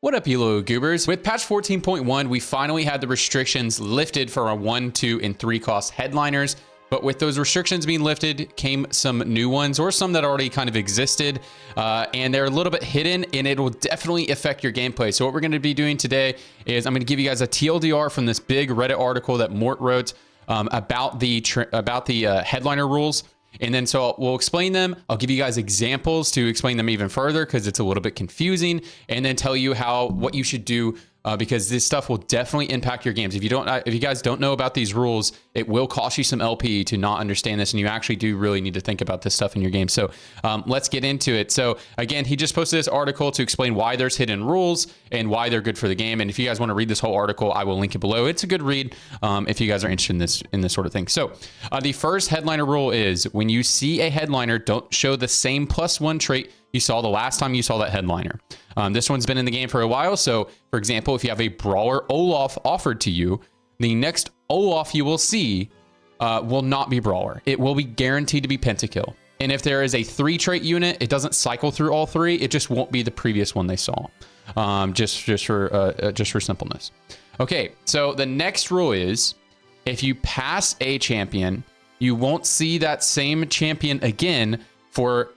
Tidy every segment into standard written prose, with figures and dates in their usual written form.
What up, you little goobers? With patch 14.1, we finally had the restrictions lifted for our 1, 2, and 3 cost headliners. But with those restrictions being lifted came some new ones, or some that already kind of existed, and they're a little bit hidden, and it will definitely affect your gameplay. So what we're going to be doing today is I'm going to give you guys a TLDR from this big Reddit article that Mort wrote about the headliner rules. And then so we'll explain them. I'll give you guys examples to explain them even further because it's a little bit confusing, and then tell you what you should do because this stuff will definitely impact your games. If you guys don't know about these rules, it will cost you some LP to not understand this, and you actually do really need to think about this stuff in your game. So let's get into it. So again, he just posted this article to explain why there's hidden rules and why they're good for the game. And if you guys want to read this whole article, I will link it below. It's a good read if you guys are interested in this sort of thing. So the first headliner rule is when you see a headliner, don't show the same +1 trait you saw the last time you saw that headliner. This one's been in the game for a while. So for example, if you have a Brawler Olaf offered to you, the next Olaf you will see will not be Brawler. It will be guaranteed to be Pentakill. And if there is a 3 trait unit, it doesn't cycle through all 3. It just won't be the previous one they saw, just for simpleness. Okay, so the next rule is if you pass a champion, you won't see that same champion again for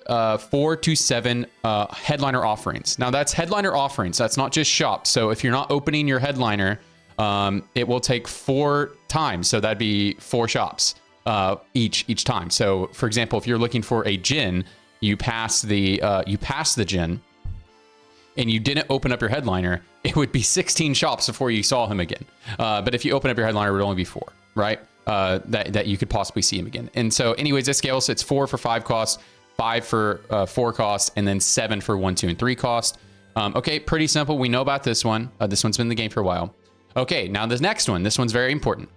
4 to 7 headliner offerings. Now that's headliner offerings. That's not just shops. So if you're not opening your headliner, it will take 4 times. So that'd be 4 shops each time. So for example, if you're looking for a Jhin, you pass the Jhin, and you didn't open up your headliner, it would be 16 shops before you saw him again. But if you open up your headliner, it would only be 4, right? That you could possibly see him again. And so anyways, this scales. It's 4 for 5 costs, 5 for 4 costs, and then 7 for 1, 2, and 3 costs. Okay, pretty simple. We know about this one. This one's been in the game for a while. Okay, now the next one. This one's very important.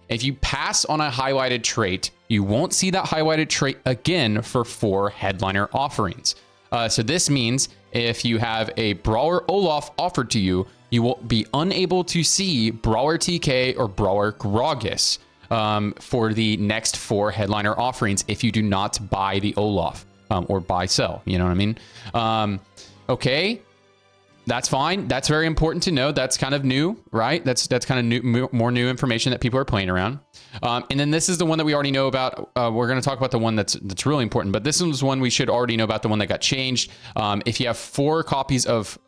If you pass on a highlighted trait, you won't see that highlighted trait again for 4 headliner offerings. So this means if you have a Brawler Olaf offered to you, you will be unable to see Brawler TK or Brawler Gragas for the next 4 headliner offerings if you do not buy the Olaf or buy sell. You know what I mean? Okay, that's fine. That's very important to know. That's kind of new, right? That's kind of new, more new information that people are playing around. And then this is the one that we already know about. We're going to talk about the one that's really important, but this is one we should already know about, the one that got changed. If you have 4 copies of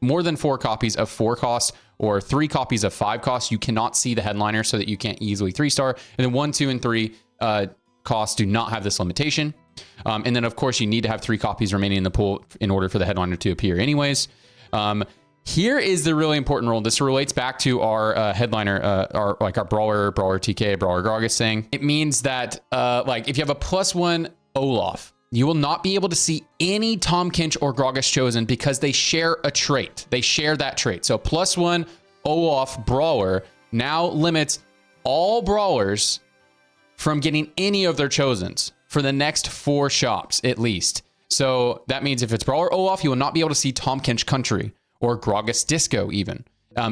more than 4 copies of 4 cost or 3 copies of 5 cost, you cannot see the headliner so that you can't easily 3-star. And then 1, 2, and 3 costs do not have this limitation. And then of course you need to have 3 copies remaining in the pool in order for the headliner to appear anyways. Here is the really important rule. This relates back to our headliner, our Brawler TK, Brawler Gragas thing. It means that like if you have a +1 Olaf, you will not be able to see any Tahm Kench or Gragas chosen because they share a trait. They share that trait. So +1 Olaf Brawler now limits all Brawlers from getting any of their chosens for the next 4 shops at least. So that means if it's Brawler Olaf, you will not be able to see Tahm Kench Country or Gragas Disco even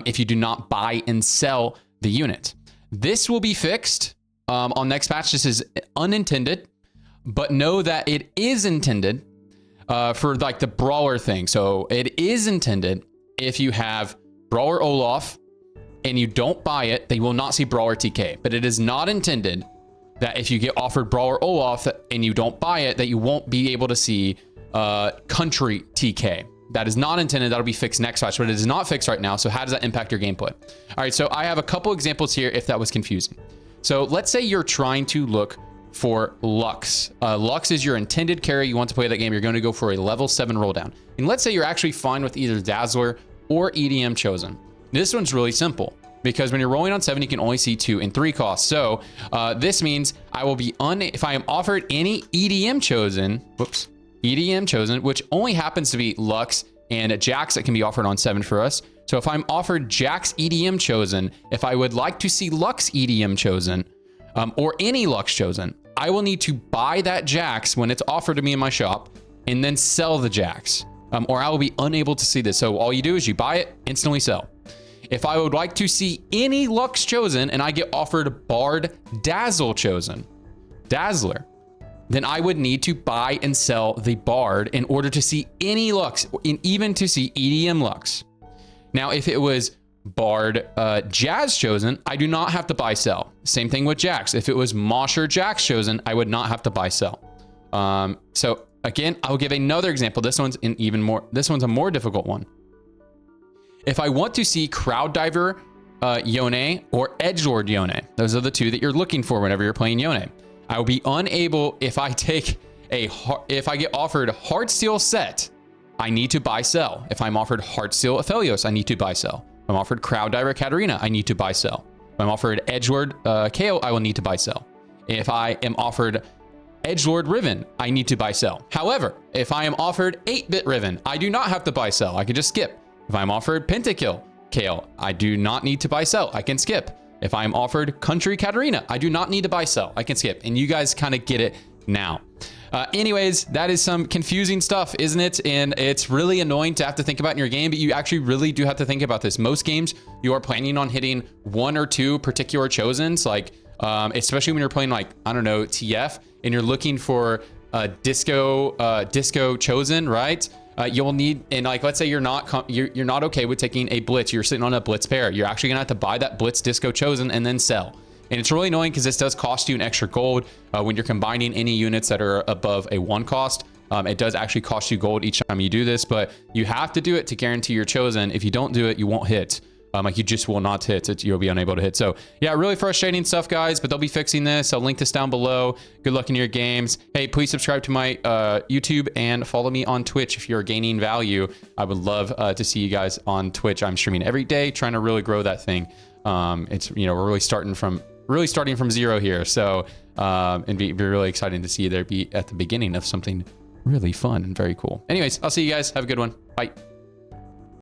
if you do not buy and sell the unit. This will be fixed on next patch. This is unintended. But know that it is intended for like the Brawler thing. So it is intended if you have Brawler Olaf and you don't buy it, they will not see Brawler TK. But it is not intended that if you get offered Brawler Olaf and you don't buy it, that you won't be able to see Country TK. That is not intended. That'll be fixed next patch, but it is not fixed right now. So how does that impact your gameplay? All right, so I have a couple examples here if that was confusing. So let's say you're trying to look for Lux. Lux is your intended carry. You want to play that game. You're going to go for a level 7 roll down. And let's say you're actually fine with either Dazzler or EDM chosen. This one's really simple because when you're rolling on 7, you can only see 2 and 3 costs. So this means I will be if I am offered any EDM chosen, which only happens to be Lux and Jax that can be offered on 7 for us. So if I'm offered Jax EDM chosen, if I would like to see Lux EDM chosen, or any Lux chosen, I will need to buy that Jax when it's offered to me in my shop and then sell the Jax, or I will be unable to see this. So all you do is you buy it, instantly sell. If I would like to see any Lux chosen and I get offered Bard Dazzle chosen, Dazzler, then I would need to buy and sell the Bard in order to see any Lux, and even to see EDM Lux. Now, if it was Bard Jazz Chosen, I do not have to buy sell. Same thing with Jax. If it was Mosher Jax Chosen, I would not have to buy sell. So again, I'll give another example. This one's a more difficult one. If I want to see Crowd Diver Yone or Edgelord Yone, those are the two that you're looking for whenever you're playing Yone. I will be unable, if I get offered Heartsteel Set, I need to buy sell. If I'm offered Heartsteel Aphelios, I need to buy sell. If I'm offered Crowd Diver Katarina, I need to buy sell. If I'm offered Edgelord KO, I will need to buy sell. If I am offered Edgelord Riven, I need to buy sell. However, if I am offered 8-bit Riven, I do not have to buy sell. I can just skip. If I'm offered Pentakill KO, I do not need to buy sell. I can skip. If I'm offered Country Katarina, I do not need to buy sell. I can skip. And you guys kind of get it now. Anyways, that is some confusing stuff, isn't it? And it's really annoying to have to think about in your game, but you actually really do have to think about this. Most games, you are planning on hitting 1 or 2 particular chosens, like especially when you're playing like, I don't know, TF, and you're looking for a disco chosen, right? You'll need, and like, let's say you're not okay with taking a blitz. You're sitting on a blitz pair. You're actually gonna have to buy that blitz disco chosen and then sell. And it's really annoying because this does cost you an extra gold when you're combining any units that are above a 1 cost. It does actually cost you gold each time you do this, but you have to do it to guarantee you're chosen. If you don't do it, you won't hit. Like you just will not hit. You'll be unable to hit. So yeah, really frustrating stuff, guys, but they'll be fixing this. I'll link this down below. Good luck in your games. Hey, please subscribe to my YouTube and follow me on Twitch if you're gaining value. I would love to see you guys on Twitch. I'm streaming every day, trying to really grow that thing. It's, you know, we're really starting from zero here. So, and be really exciting to see there be at the beginning of something really fun and very cool. Anyways, I'll see you guys. Have a good one. Bye.